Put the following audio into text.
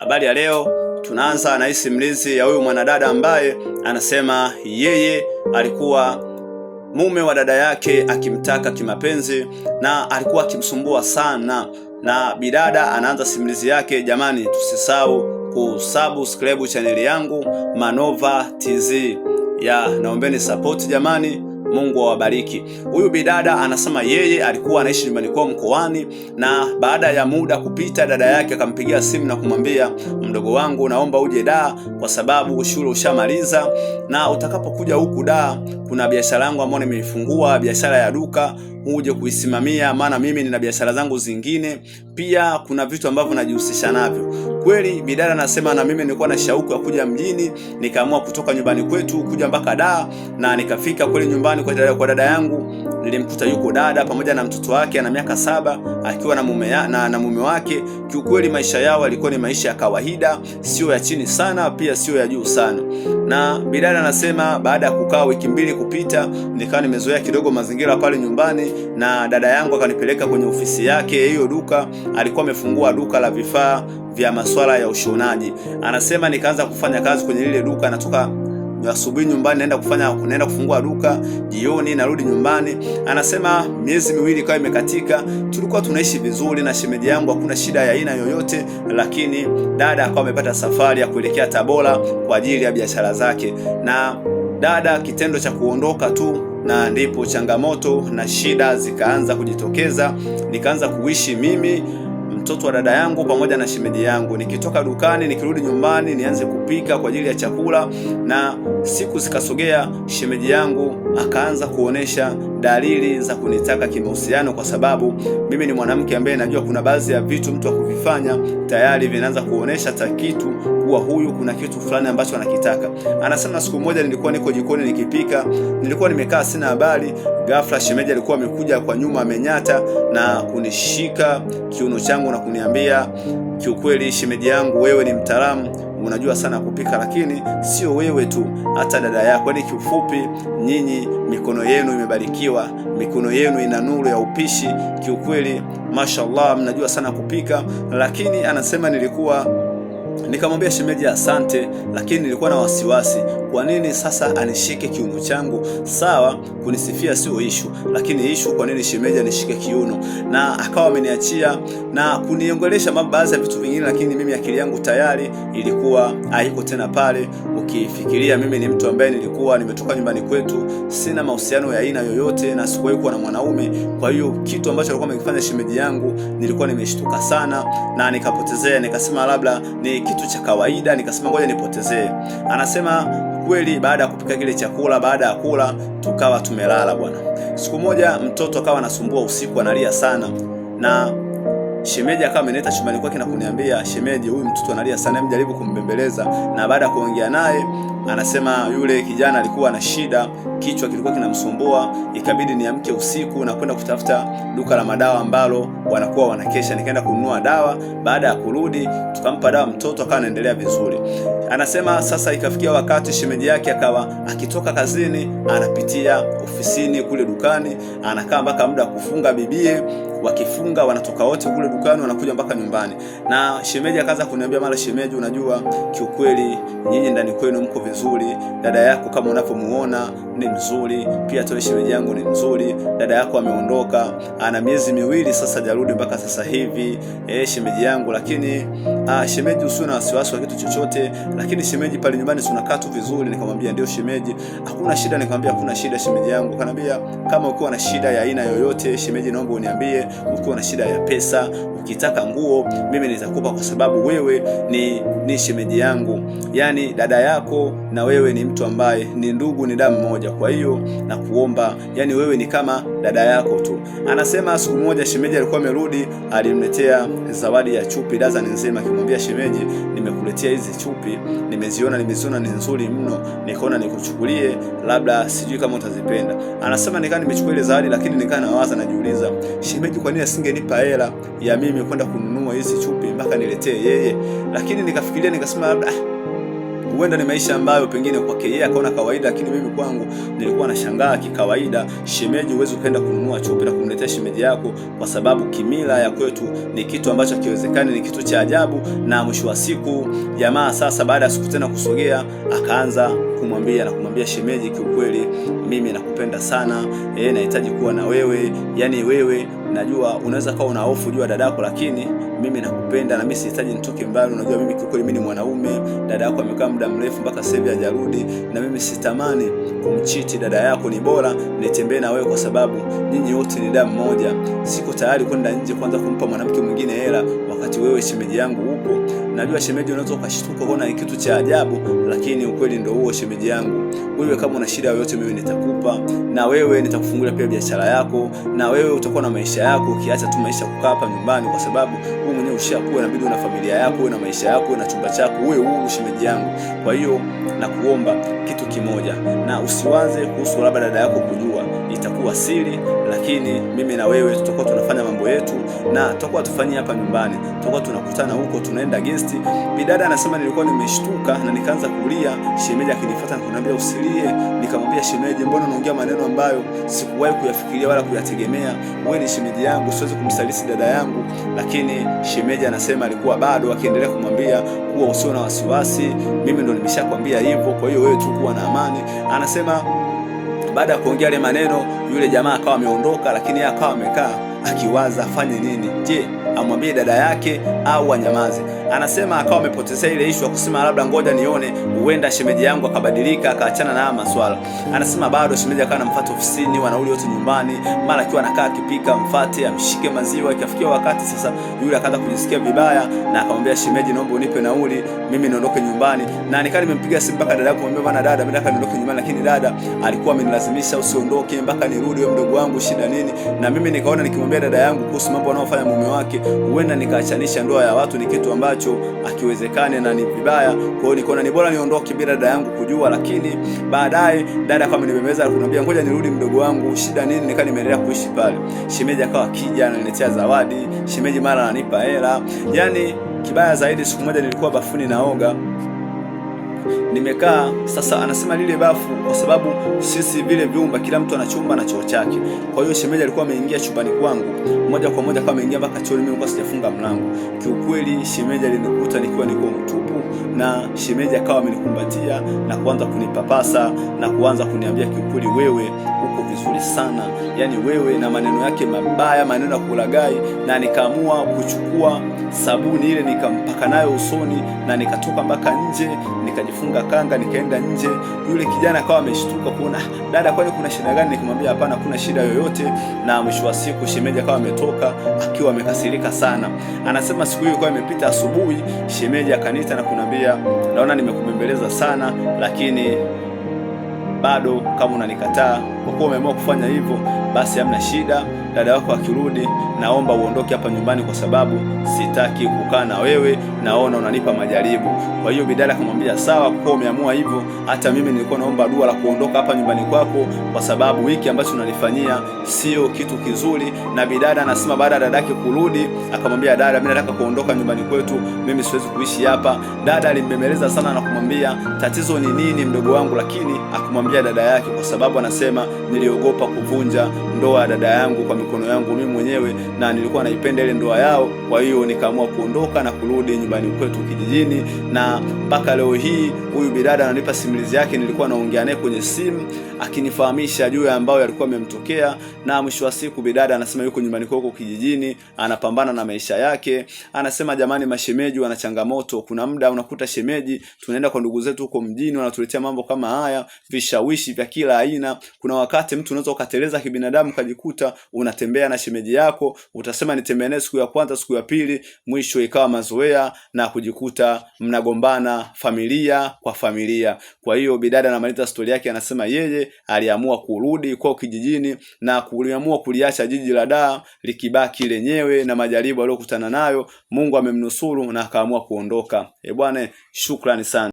Habari ya leo, tunaanza na hii simulizi ya huyu mwanadada ambaye anasema yeye alikuwa mume wa dada yake akimtaka kimapenzi na alikuwa akimsumbua sana. Na bidada anaanza simulizi yake. Jamani, tusisahau kusubscribe channel yangu Manova TZ. Naombeni support jamani. Mungu awabariki. Huyu bidada anasema yeye alikuwa anaishi nyumbani kwao mkoani, na baada ya muda kupita dada yake akampigia simu na kumwambia, mdogo wangu, naomba uje Dar kwa sababu shule ushamaliza, na utakapokuja huku Dar kuna biashara yangu ambayo nimeifungua, biashara ya duka, uje kuisimamia, maana mimi nina biashara zangu zingine, pia kuna vitu ambavyo najihusisha navyo. Kweli bidada anasema na mimi nilikuwa na shauku ya kuja mjini, nikaamua kutoka nyumbani kwetu kuja mpaka Dar, na nikafika kweli nyumbani kwa dada yangu. Nilimkuta yuko dada pamoja na mtoto wake ana miaka 7 akiwa na mume wake. Kiukweli maisha yao yalikuwa ni maisha ya kawaida, sio ya chini sana, pia sio ya juu sana. Na bidada anasema baada ya kukaa wiki 2 kupita, nikawa nimezoea kidogo mazingira pale nyumbani, na dada yangu akanipeleka kwenye ofisi yake. Hiyo duka alikuwa amefungua duka la vifaa vya masuala ya ushonaji. Anasema nikaanza kufanya kazi kwenye lile duka, natoka asubuhi nyumbani naenda kufungua duka, jioni narudi nyumbani. Anasema miezi 2 kwa imekatika, tulikuwa tunaishi vizuri na shemeji yangu, hakuna shida ya aina yoyote, lakini dada akawa amepata safari ya kuelekea Tabora kwa ajili ya biashara zake. Na dada kitendo cha kuondoka tu, na ndipo changamoto na shida zikaanza kujitokeza. Nikaanza kuishi mimi, mtoto wa dada yangu pamoja na shemeji yangu. Nikitoka dukani nikirudi nyumbani nianze kupika kwa ajili ya chakula, na siku zikasogea, shemeji yangu akaanza kuonesha dalili za kunitaka kimahusiano, kwa sababu mimi ni mwanamke ambaye najua kuna baadhi ya vitu mtu akuvifanya tayari vinaanza kuonesha kitu kuwa huyu kuna kitu fulani ambacho anakitaka. Anasema siku moja nilikuwa niko jikoni nikipika, nilikuwa nimekaa sina habari, ghafla shemeji alikuwa amekuja kwa nyuma, amenyata na kunishika kiuno changu na kuniambia, kiukweli shemeji yangu, wewe ni mtaalamu, unajua sana kupika, lakini sio wewe tu, hata dada yako. Yaani kiufupi, nyinyi mikono yenu imebarikiwa, mikono yenu ina nuru ya upishi, kiukweli mashallah mnajua sana kupika. Lakini anasema nikamwambia shemeji asante, lakini nilikuwa na wasiwasi, kwa nini sasa anishike kiuno changu? Sawa, kunisifia sio issue, lakini issue kwa nini shemeji anishike kiuno? Na akawa ameniachia na kuniongelesha baadhi ya vitu vingine, lakini mimi akili yangu tayari ilikuwa haiko tena pale. Ukifikiria mimi ni mtu ambaye nilikuwa nimetoka nyumbani kwetu, sina mahusiano ya aina yoyote na sikuwahi kuwa na mwanaume. Kwa hiyo kitu ambacho alikuwa amekifanya shemeji yangu nilikuwa nimeshtuka sana, na nikapotezea, nikasema labda ni kitu cha kawaida, nikasema ngoja nipotezee. Anasema kweli baada ya kupika kile chakula, baada ya kula tukawa tumelala bwana. Siku moja mtoto akawa anasumbua usiku, analia sana, na shemeji akawa ameneta chumbani kwake na kuniambia, shemeji, huyu mtoto analia sana, mjaribu kumbembeleza. Na baada ya kuongea naye, anasema yule kijana alikuwa na shida, kichwa kilikuwa kinamsumbua, ikabidi niamke usiku na kwenda kutafuta duka la madawa ambalo wanakuwa wanakesha. Nikaenda kununua dawa, baada ya kurudi tukampa dawa mtoto, akawa anaendelea vizuri. Anasema sasa ikafikia wakati shemeji yake akawa akitoka kazini anapitia ofisini kule dukani, anakaa mpaka muda kufunga bibie, wakifunga wanatoka wote kule dukani wanakuja mpaka nyumbani. Na shemeji akaanza kuniambia, mara shemeji, unajua kiukweli nyinyi ndani kwenu mko vizuri, dada yako kama unavyomuona ni mzuri, pia toa shemeji yangu ni mzuri, dada yako ameondoka, ana miezi 2 sasa hajarudi mpaka sasa hivi, shemeji yangu, lakini shemeji usiwe na wasiwasi wa kitu chochote, lakini shemeji pale nyumbani tunakaa tu vizuri. Nikamwambia ndio shemeji, hakuna shida. Nikamwambia hakuna shida shemeji yangu. Kanambia kama ukiwa na shida ya aina yoyote shemeji, naomba uniambie. Ukiwa na shida ya pesa, ukitaka nguo, mimi nitakupa, kwa sababu wewe ni shemeji yangu. Yani dada yako na wewe ni mtu ambaye ni ndugu, ni damu moja. Kwa hiyo na kuomba, yani wewe ni kama dada yako tu. Anasema siku moja shemeji alikuwa amerudi, alimletea zawadi ya chupi dazani nzima, akimwambia shemeji, nimekuletea hizi chupi, nimeziona ni nzuri mno, nikaona nikuchukulie, labda sijui kama utazipenda. Anasema nikaa nimechukua ile zawadi, lakini nikaa nawaza, najiuliza, shemeji kwa nini asingenipa hela ya mimi kwenda kununua hizi chupi mpaka niletee yeye? Lakini nikafikiria nikasema labda Huenda ni maisha ambayo pengine kwake yeye akaona kawaida, lakini mimi kwangu nilikuwa nashangaa kikawaida. Shemeji, huwezi ukaenda kununua chupi na kumletea shemeji yako, kwa sababu kimila ya kwetu ni kitu ambacho kiwezekani, ni kitu cha ajabu. Na mwisho wa siku jamaa sasa, baada ya siku tena kusogea, akaanza kumwambia shemeji, kiukweli mimi nakupenda sana, nahitaji kuwa na wewe. Yani wewe, najua unaweza kuwa una hofu juu ya dadako, lakini mimi nakupenda na mimi sihitaji nitoke mbali. Unajua mimi kiukweli mimi ni mwanaume, dada yako amekaa muda mrefu mpaka sasa hivi hajarudi, na mimi sitamani kumchiti dada yako. Ni bora nitembee na wewe kwa sababu nyinyi wote ni damu moja. Siko tayari kwenda nje kwanza kumpa mwanamke mwingine hela wakati wewe shemeji yangu upo. Najua shemeji, unaweza ukashtuka kuona ni kitu cha ajabu, lakini ukweli ndio huo shemeji yangu. Wewe kama una shida yoyote mimi nitakupa, na wewe nitakufungulia pia biashara yako, na wewe utakuwa na maisha yako, ukiacha tu maisha kukaa hapa nyumbani, kwa sababu wewe mwenyewe ushakuwa, inabidi una familia yako, una maisha yako, na chumba chako, wewe huru shemeji yangu. Kwa hiyo nakuomba kitu kimoja, na usiwaze kuhusu labda dada yako kujua, itakuwa siri, lakini mimi na wewe tutakuwa tunafanya mambo yetu, na tutakuwa tufanyia hapa nyumbani, tutakuwa tunakutana huko, tunaenda guest. Bidada anasema nilikuwa nimeshtuka na nikaanza kulia. Shemeji akinifuata na kuniambia usilie. Nikamwambia shemeji, mbona unaongea maneno ambayo sikuwahi kuyafikiria wala kuyategemea? Wewe ni shemeji yangu, siwezi kumsaliti dada yangu. Lakini shemeji anasema alikuwa bado, akiendelea kumwambia kuwa usio na wasiwasi, mimi ndo nimeshakwambia hivyo, kwa hiyo wewe tu kuwa na amani. Anasema baada ya kuongea yale maneno, yule jamaa akawa ameondoka, lakini yeye akawa amekaa akiwaza afanye nini. Je, amwambie dada yake au anyamaze? Anasema akawa amepotezea ile issue ya kusema labda ngoja nione, huenda shemeji yangu akabadilika akaachana na maswala. Anasema bado shemeji akawa anamfuata ofisini, wanauli wote nyumbani, mara akiwa anakaa akipika, mfate amshike maziwa. Ikafikia wakati sasa yule akaanza kujisikia vibaya, na akamwambia shemeji, naomba unipe nauli mimi niondoke nyumbani. Na nikaa nimempiga simu mpaka dada yake kumwambia bana dada, mimi nataka niondoke nyumbani, lakini dada alikuwa amenilazimisha usiondoke mpaka nirudi, wewe mdogo wangu, shida nini? Na mimi nikaona nikimwambia dada yangu kuhusu mambo anayofanya mume wake, huenda nikaachanisha ndoa ya watu, ni kitu ambacho akiwezekane na ni vibaya. Kwa hiyo nikaona ni bora niondoke bila dada yangu kujua. Lakini baadaye dada kama nimemeza kuniambia ngoja nirudi mdogo wangu, shida nini? Nikaa nimeendelea kuishi pale. Shemeji akawa akija ananiletea zawadi, shemeji mara ananipa hela. Yani kibaya zaidi, siku moja nilikuwa bafuni naoga, nimekaa sasa. Anasema lile bafu, kwa sababu sisi vile vyumba kila mtu ana chumba na choo chake. Kwa hiyo shemeji alikuwa ameingia chumbani kwangu moja kwa moja, kama ameingia mpaka choo, mimi nilikuwa sijafunga mlango. Kiukweli shemeji alinikuta nikiwa niko mtupu, na shemeji akawa amenikumbatia na kuanza kunipapasa na kuanza kuniambia, kiukweli wewe uko vizuri sana, yani wewe, na maneno yake mabaya, maneno ya kulagai. Na nikaamua kuchukua sabuni ile nikampaka nayo usoni, na nikatoka mpaka nje, nikajifunga kanga, nikaenda nje. Yule kijana akawa ameshtuka kuona dada, kwani kuna shida gani? Nikamwambia hapana, kuna shida yoyote. Na mwisho wa siku shemeji akawa ametoka akiwa amekasirika sana. Anasema siku hiyo ilikuwa imepita asubuhi, shemeji akaniita na kuniambia, naona nimekubembeleza sana, lakini bado kama unanikataa, kwa kuwa umeamua kufanya hivyo, basi hamna shida. Dada wako akirudi, naomba uondoke hapa nyumbani, kwa sababu sitaki kukaa na wewe, naona unanipa majaribu. Kwa hiyo bidada akamwambia sawa, kwa umeamua hivyo, hata mimi nilikuwa naomba dua la kuondoka hapa nyumbani kwako, kwa sababu hiki ambacho unanifanyia sio kitu kizuri. Na bidada anasema baada ya dadake kurudi, akamwambia dada, mimi nataka kuondoka nyumbani kwetu, mimi siwezi kuishi hapa. Dada alimbembeleza sana na kumwambia tatizo ni nini mdogo wangu, lakini akamwambia dada yake, kwa sababu anasema niliogopa kuvunja ndoa ya dada yangu kwa mikono yangu mimi mwenyewe, na nilikuwa naipenda ile ndoa yao. Kwa hiyo nikaamua kuondoka na kurudi nyumbani kwetu kijijini. Na mpaka leo hii huyu bidada ananipa simulizi yake, nilikuwa naongea naye kwenye simu akinifahamisha juu ya ambao yalikuwa yamemtokea. Na mwisho wa siku bidada anasema yuko nyumbani kwako kijijini, anapambana na maisha yake. Anasema jamani, mashemeji wana changamoto. Kuna muda unakuta shemeji, tunaenda kwa ndugu zetu huko mjini, wanatuletea mambo kama haya, vishawishi vya kila aina. Kuna wakati mtu unaweza ukateleza kibinadamu, kajikuta unatembea na shemeji yako, utasema nitembee naye siku ya kwanza, siku ya pili, mwisho ikawa mazoea na kujikuta mnagombana familia kwa familia. Kwa hiyo bidada anamaliza story yake, anasema yeye aliamua kurudi kwao kijijini, na kuliamua kuliacha jiji la Dar likibaki lenyewe na majaribu aliyokutana nayo. Mungu amemnusuru na akaamua kuondoka. Bwana, shukrani sana.